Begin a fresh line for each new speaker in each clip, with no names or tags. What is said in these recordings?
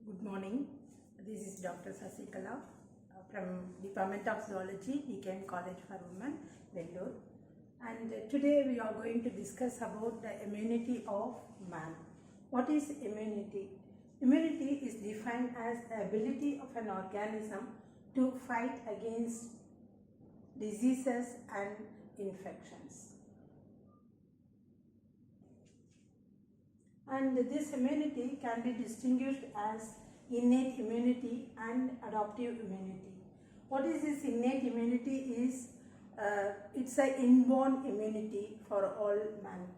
Good morning. This is DR.D.SASIKALA from Department of Zoology, DKM College for Women, Vellore. And today we are going to discuss about the immunity of man. What is immunity? Immunity is defined as the ability of an organism to fight against diseases and infections. And this immunity can be distinguished as innate immunity and adaptive immunity. What is this innate immunity is it's an inborn immunity for all man,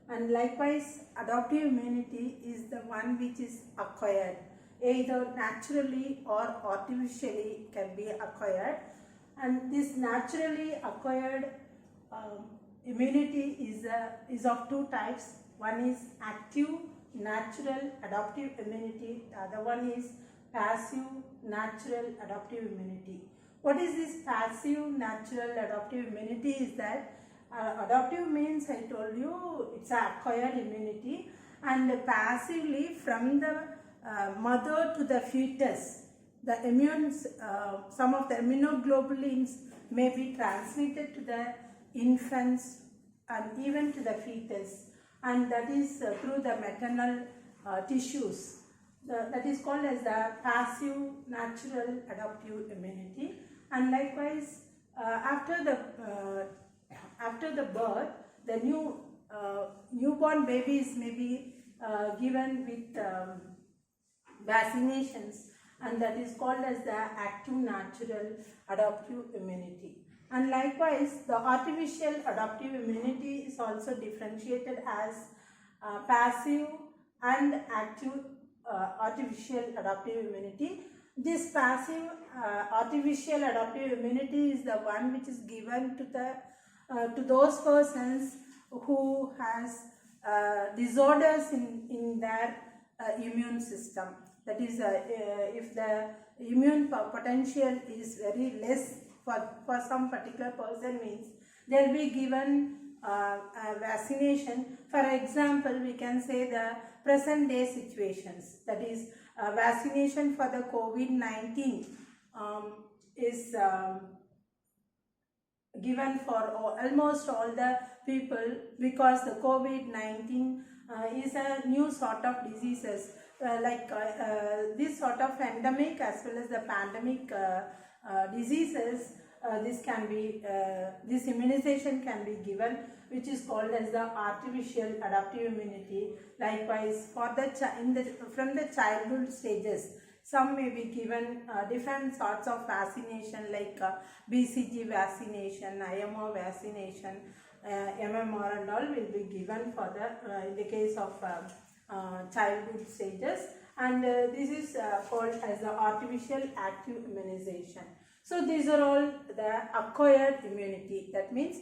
and likewise adaptive immunity is the one which is acquired, either naturally or artificially can be acquired. And this naturally acquired immunity is of two types. One is active natural adaptive immunity, the other one is passive natural adaptive immunity. What is this passive natural adaptive immunity is that adaptive means, I told you, it's an acquired immunity, and passively from the mother to the fetus, the some of the immunoglobulins may be transmitted to the infants and even to the fetus, and that is through the maternal tissues. That is called as the passive natural adaptive immunity. And likewise, after the birth, the newborn babies may be given with vaccinations, and that is called as the active natural adaptive immunity. And likewise, the artificial adaptive immunity is also differentiated as passive and active artificial adaptive immunity. This passive artificial adaptive immunity is the one which is given to those persons who has disorders in their immune system. That is, if the immune potential is very less for some particular person, means they will be given a vaccination. For example, we can say the present day situations, that is vaccination for the COVID-19 is given for almost all the people, because the COVID-19 is a new sort of diseases, this sort of endemic as well as the pandemic diseases. This immunization can be given, which is called as the artificial adaptive immunity. Likewise, from the childhood stages, some may be given different sorts of vaccination, like BCG vaccination, IMO vaccination, MMR, and all will be given for the in the case of childhood stages, and this is called as the artificial active immunization. So these are all the acquired immunity. That means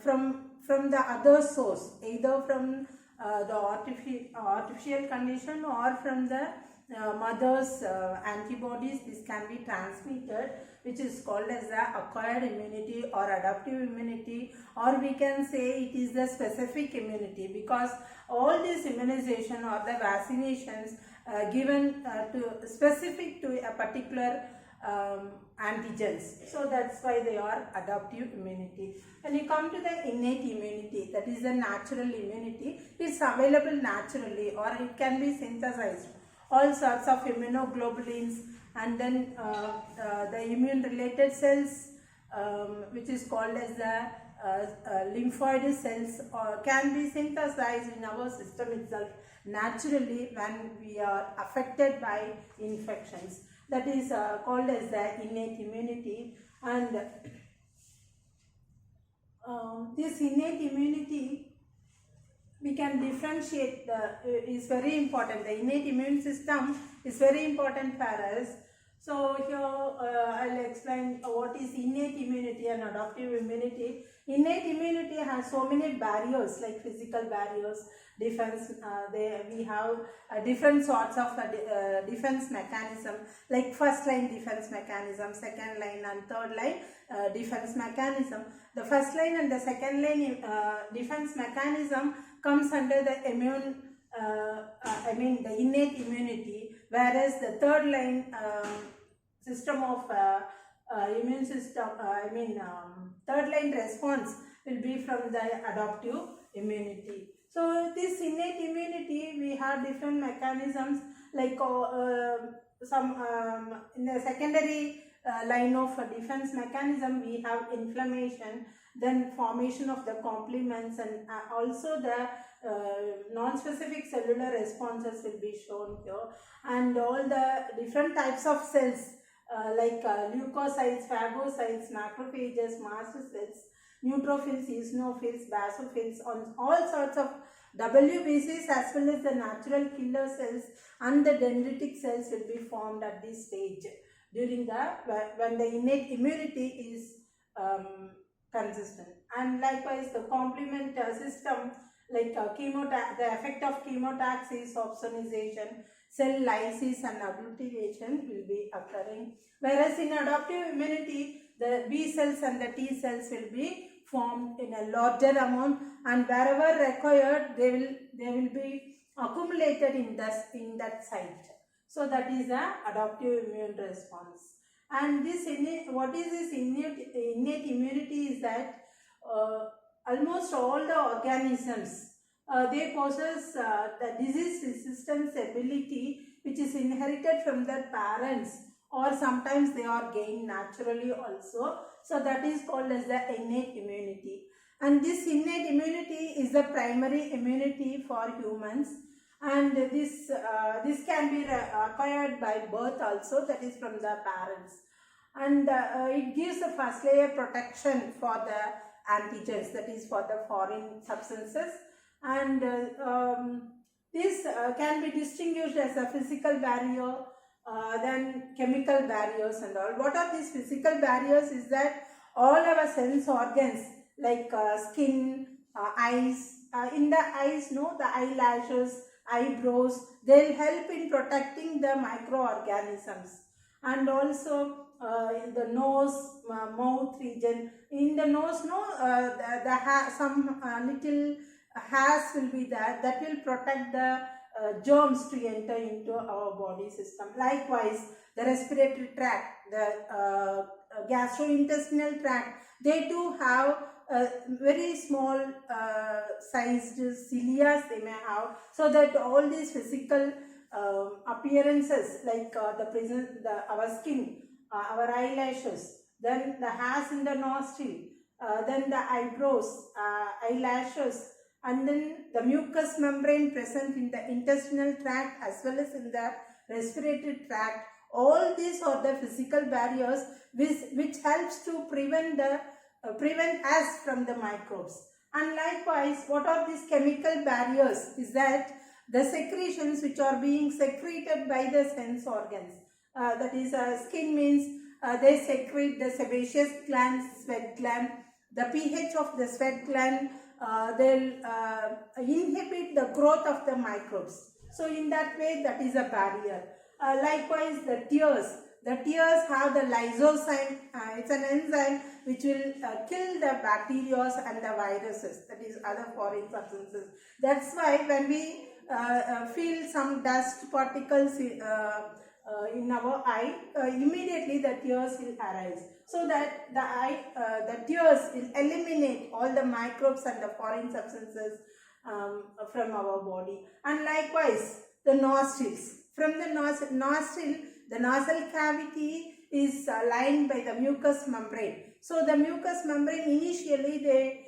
from the other source, either from the artificial condition or from the mother's antibodies, this can be transmitted, which is called as the acquired immunity or adaptive immunity, or we can say it is the specific immunity, because all these immunization or the vaccinations given to specific to a particular antigens, so that's why they are adaptive immunity. When you come to the innate immunity, that is the natural immunity, it's available naturally or it can be synthesized. All sorts of immunoglobulins, and then the immune related cells, which is called as the lymphoid cells, can be synthesized in our system itself naturally when we are affected by infections. That is called as the innate immunity. And this innate immunity, we can differentiate, is very important. The innate immune system is very important for us. So here I'll explain what is innate immunity and adaptive immunity. Innate immunity has so many barriers, like physical barriers, defense. We have different sorts of defense mechanism, like first line defense mechanism, second line and third line defense mechanism. The first line and the second line defense mechanism comes under the immune I mean the innate immunity, whereas the third line system of immune system, third line response will be from the adaptive immunity. So this innate immunity, we have different mechanisms, like in the secondary line of defense mechanism, we have inflammation, then formation of the complements, and also the non-specific cellular responses will be shown here, and all the different types of cells like leukocytes, phagocytes, macrophages, mast cells, neutrophils, eosinophils, basophils, on all sorts of WBCs, as well as the natural killer cells and the dendritic cells will be formed at this stage during when the innate immunity is consistent. And likewise the complement system, like the effect of chemotaxis, opsonization, cell lysis and agglutination will be occurring, whereas in adaptive immunity the B cells and the T cells will be formed in a larger amount, and wherever required they will be accumulated in that site. So that is the adaptive immune response. And this what is this innate immunity is that almost all the organisms they possess the disease resistance ability, which is inherited from their parents, or sometimes they are gained naturally also. So that is called as the innate immunity. And this innate immunity is the primary immunity for humans, and this can be acquired by birth also, that is from the parents. And it gives a first layer protection for the antigens, that is for the foreign substances. And this can be distinguished as a physical barrier, then chemical barriers and all. What are these physical barriers is that all our sense organs like skin, eyes, in the eyes, the eyelashes, eyebrows, they'll help in protecting the microorganisms. And also in the nose, mouth region, in the nose, some little hairs will be there that will protect the germs to enter into our body system. Likewise, the respiratory tract, the gastrointestinal tract, they do have very small sized cilia they may have, so that all these physical appearances like our skin, our eyelashes, then the hairs in the nostril, then the eyebrows, eyelashes, and then the mucous membrane present in the intestinal tract as well as in the respiratory tract. All these are the physical barriers which helps to prevent us from the microbes. And likewise, what are these chemical barriers is that the secretions which are being secreted by the sense organs, that is skin means they secrete the sebaceous gland, sweat gland, the pH of the sweat gland, they'll inhibit the growth of the microbes. So in that way, that is a barrier. Likewise, the tears have the lysozyme. It's an enzyme which will kill the bacteria and the viruses, that is other foreign substances. That's why when we feel some dust particles in our eye, immediately the tears will arise. So that the tears will eliminate all the microbes and the foreign substances from our body. And likewise, the nostrils. From the nostril, the nasal cavity is lined by the mucous membrane. So the mucous membrane initially they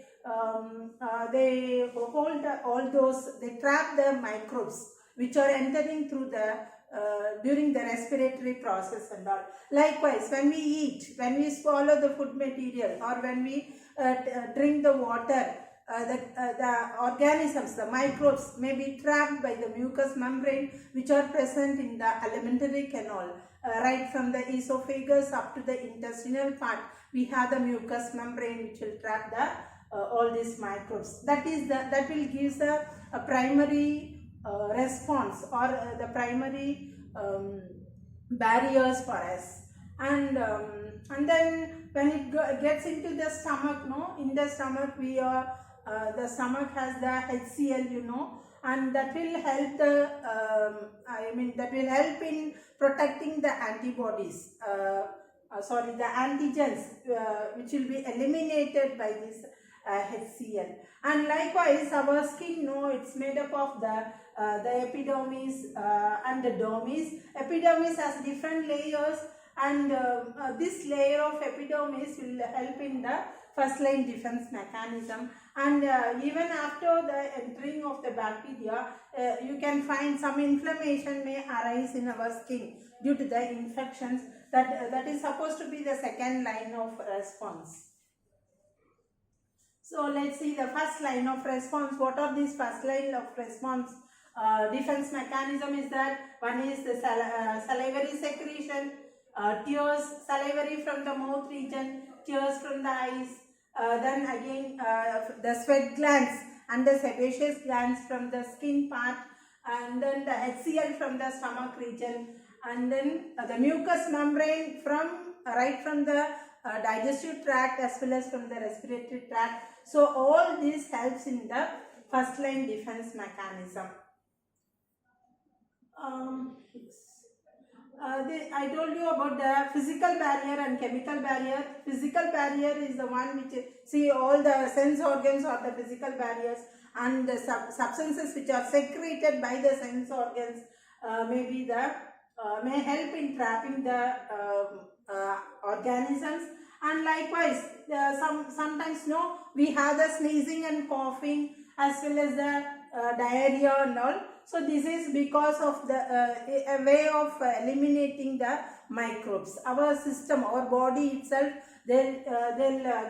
hold all those, they trap the microbes which are entering through the during the respiratory process and all. Likewise, when we eat, when we swallow the food material, or when we drink the water, the organisms, the microbes may be trapped by the mucous membrane which are present in the alimentary canal. Right from the esophagus up to the intestinal part, we have the mucous membrane which will trap the all these microbes. That will give a primary response, or the primary barriers for us. And then when it gets into the stomach, in the stomach we are the stomach has the HCl, and that will help the that will help in protecting the antibodies, the antigens, which will be eliminated by this HCl. And likewise, our skin, it's made up of the epidermis and the dermis. Epidermis has different layers, and this layer of epidermis will help in the first line defense mechanism. And even after the entering of the bacteria, you can find some inflammation may arise in our skin due to the infections. That is supposed to be the second line of response. So let's see the first line of response. What are these first line of response defense mechanism? Is that one is the salivary secretion, tears, salivary from the mouth region, tears from the eyes, then again the sweat glands and the sebaceous glands from the skin part, and then the HCl from the stomach region, and then the mucous membrane right from the digestive tract as well as from the respiratory tract. So all this helps in the first line defense mechanism. I told you about the physical barrier and chemical barrier. Physical barrier is the one which, see, all the sense organs are the physical barriers, and the substances which are secreted by the sense organs may help in trapping the organisms. And likewise, sometimes we have the sneezing and coughing as well as the diarrhea and all. So this is because of the a way of eliminating the microbes. Our system, our body itself, they'll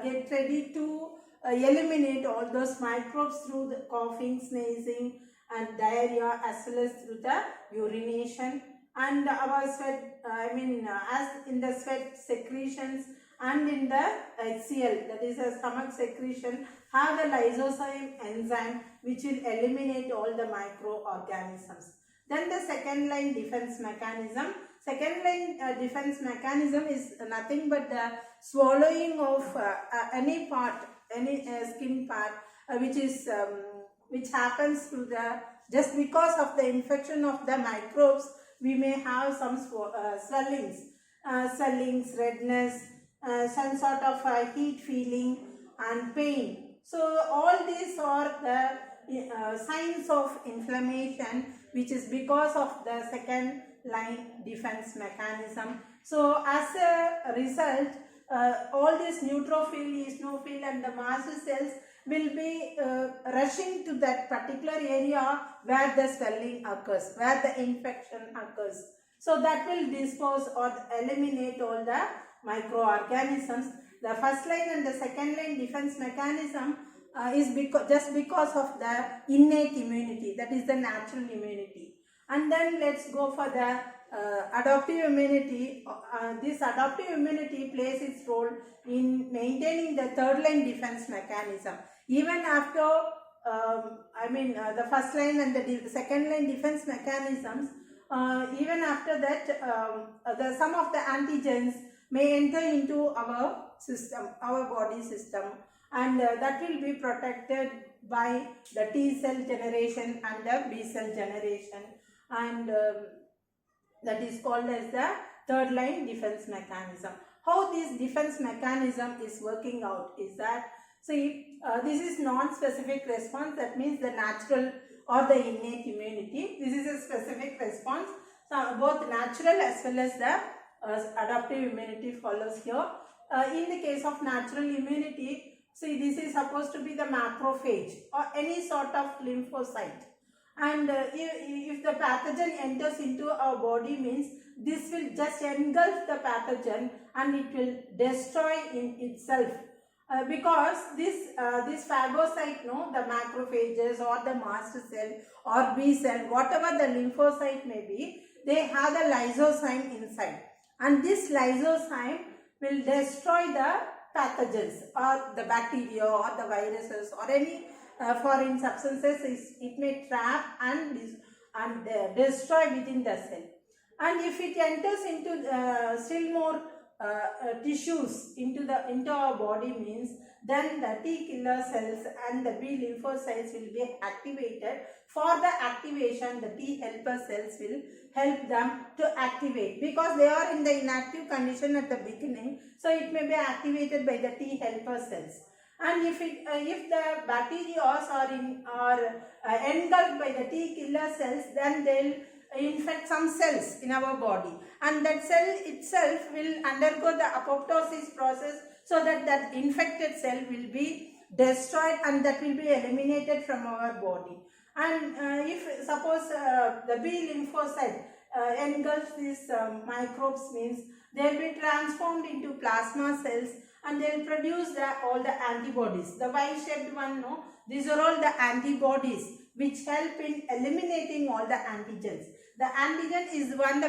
get ready to eliminate all those microbes through the coughing, sneezing and diarrhea, as well as through the urination. And our sweat, as in the sweat secretions and in the HCl, that is a stomach secretion, have the lysozyme enzyme which will eliminate all the microorganisms. Then the second line defense mechanism. Second line defense mechanism is nothing but the swallowing of any part, any skin part, which happens to the, just because of the infection of the microbes, we may have some swellings, redness, some sort of heat feeling and pain. So all these are the signs of inflammation, which is because of the second line defense mechanism. So as a result, all these neutrophil, eosinophil and the mast cells will be rushing to that particular area where the swelling occurs, where the infection occurs. So that will dispose or eliminate all the microorganisms. The first line and the second line defense mechanism is just because of the innate immunity, that is the natural immunity. And then let's go for the adaptive immunity. This adaptive immunity plays its role in maintaining the third line defense mechanism. Even after the first line and the second line defense mechanisms, even after that, some of the antigens may enter into our system, our body system, and that will be protected by the T cell generation and the B cell generation, and that is called as the third line defense mechanism. How this defense mechanism is working out is that, see, this is non-specific response, that means the natural or the innate immunity. This is a specific response. So both natural as well as the adaptive immunity follows here. In the case of natural immunity, see, this is supposed to be the macrophage or any sort of lymphocyte. And if the pathogen enters into our body, means this will just engulf the pathogen and it will destroy in itself. Because this phagocyte, the macrophages or the mast cell or B cell, whatever the lymphocyte may be, they have the lysozyme inside, and this lysozyme will destroy the pathogens or the bacteria or the viruses or any foreign substances. It may trap and destroy within the cell. And if it enters into still more tissues into our body, means then the T killer cells and the B lymphocytes will be activated. For the activation, the T helper cells will help them to activate, because they are in the inactive condition at the beginning, so it may be activated by the T helper cells. And if the bacteria are engulfed by the T killer cells, then they'll infect some cells in our body, and that cell itself will undergo the apoptosis process, so that that infected cell will be destroyed and that will be eliminated from our body. And if suppose the B lymphocyte engulfs these microbes, means they will be transformed into plasma cells, and they will produce all the antibodies. The Y-shaped one, no, these are all the antibodies which help in eliminating all the antigens. The antigen is one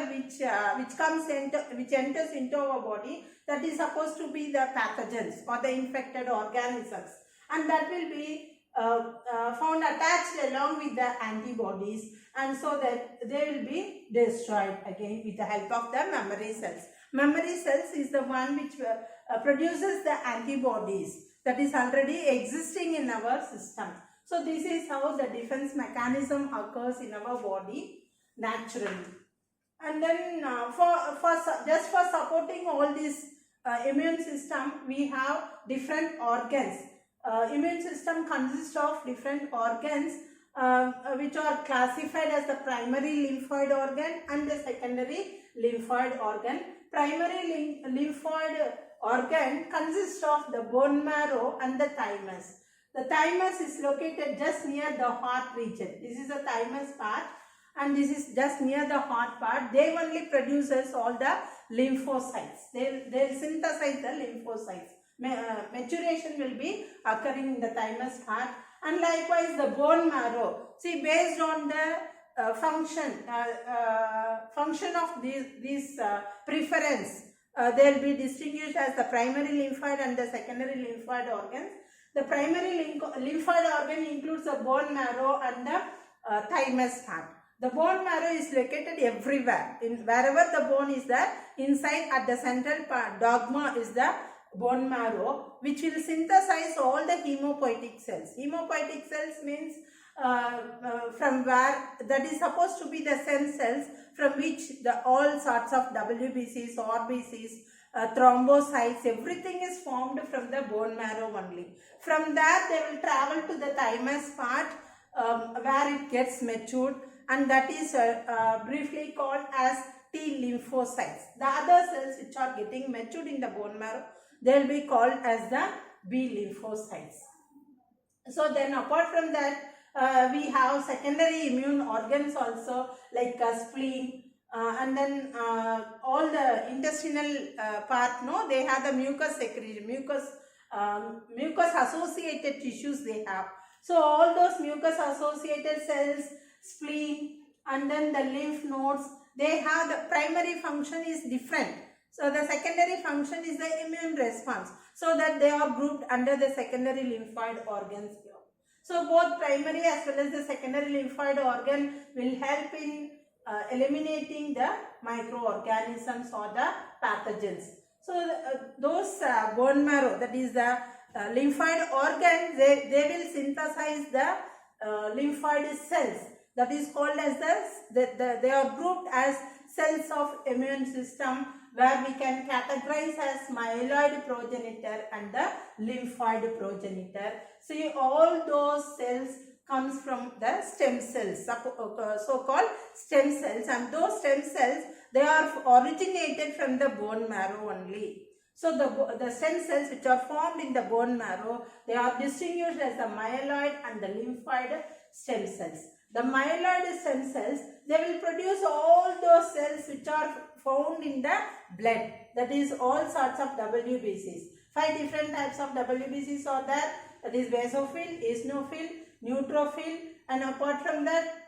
which enters into our body, that is supposed to be the pathogens or the infected organisms, and that will be found attached along with the antibodies, and so that they will be destroyed again with the help of the memory cells. Memory cells is the one which produces the antibodies that is already existing in our system. So this is how the defense mechanism occurs in our body naturally. And then just for supporting all this immune system, we have different organs. Immune system consists of different organs which are classified as the primary lymphoid organ and the secondary lymphoid organ. Primary lymphoid organ consists of the bone marrow and the thymus. The thymus is located just near the heart region. This is the thymus part, and this is just near the heart part. They only produces all the lymphocytes. They'll synthesize the lymphocytes. Maturation will be occurring in the thymus part. And likewise the bone marrow. See, based on the function of these preference, they will be distinguished as the primary lymphoid and the secondary lymphoid organs. The primary lymphoid organ includes the bone marrow and the thymus part. The bone marrow is located everywhere. Wherever the bone is there, inside at the central part, dogma is the bone marrow, which will synthesize all the hemopoietic cells. Hemopoietic cells means from where, that is supposed to be the stem cells from which all sorts of WBCs, RBCs, thrombocytes, everything is formed from the bone marrow only. From there they will travel to the thymus part where it gets matured, and that is briefly called as T lymphocytes. The other cells which are getting matured in the bone marrow, they will be called as the B lymphocytes. So then apart from that, we have secondary immune organs also, like spleen, and then all the intestinal part, no, they have the mucus secretion, mucus associated tissues they have. So all those mucus associated cells, spleen, and then the lymph nodes, they have the primary function is different. So the secondary function is the immune response, so that they are grouped under the secondary lymphoid organs here. So both primary as well as the secondary lymphoid organ will help in eliminating the microorganisms or the pathogens. So those bone marrow, that is the lymphoid organ, they will synthesize the lymphoid cells. That is called as they are grouped as cells of immune system, where we can categorize as myeloid progenitor and the lymphoid progenitor. See, all those cells comes from the stem cells, so-called stem cells, and those stem cells, they are originated from the bone marrow only. So the stem cells which are formed in the bone marrow, they are distinguished as the myeloid and the lymphoid stem cells. The myeloid stem cells, they will produce all those cells which are found in the blood, that is all sorts of WBCs. 5 different types of WBCs are there, that is basophil, eosinophil, neutrophil, and apart from that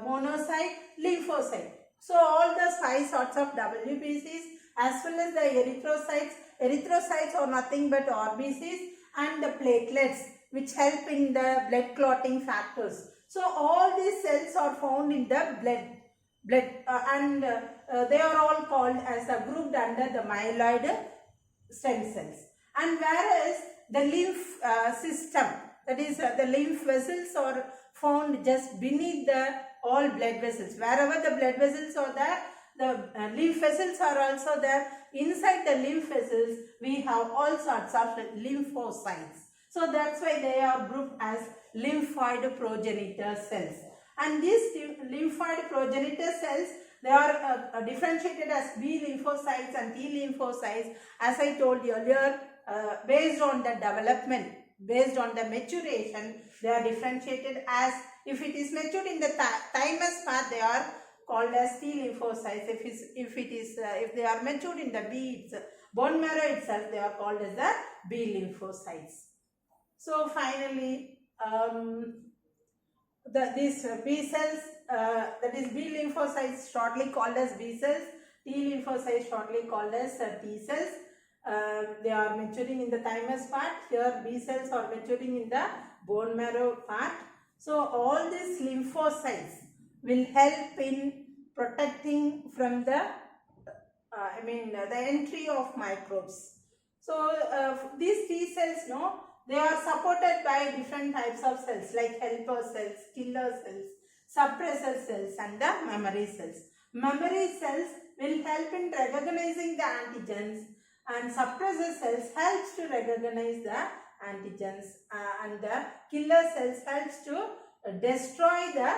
monocyte, lymphocyte. So all the 5 sorts of WBCs as well as the erythrocytes. Erythrocytes are nothing but RBCs, and the platelets which help in the blood clotting factors. So all these cells are found in the blood and they are all called as grouped under the myeloid stem cells. And whereas the lymph system, that is the lymph vessels are found just beneath the all blood vessels. Wherever the blood vessels are there, the lymph vessels are also there. Inside the lymph vessels, we have all sorts of lymphocytes. So that's why they are grouped as lymphoid progenitor cells. And these lymphoid progenitor cells, they are differentiated as B lymphocytes and T lymphocytes. As I told you earlier, based on the development, based on the maturation, they are differentiated as, if it is matured in the thymus part, they are called as T lymphocytes. If they are matured in the B, bone marrow itself, they are called as the B lymphocytes. So finally, these B cells, that is B lymphocytes, shortly called as B cells, T lymphocytes shortly called as T cells. They are maturing in the thymus part. Here B cells are maturing in the bone marrow part. So all these lymphocytes will help in protecting from the the entry of microbes. So these T cells, they are supported by different types of cells like helper cells, killer cells, suppressor cells and the memory cells. Memory cells will help in recognizing the antigens, and suppressor cells helps to recognize the antigens, and the killer cells helps to destroy the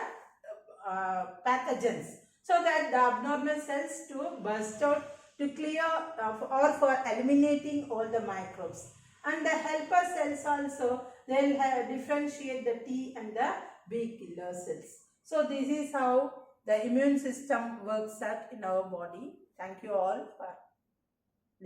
pathogens, so that the abnormal cells to burst out, to clear or for eliminating all the microbes. And the helper cells also, they will differentiate the T and the B killer cells. So this is how the immune system works in our body. Thank you all for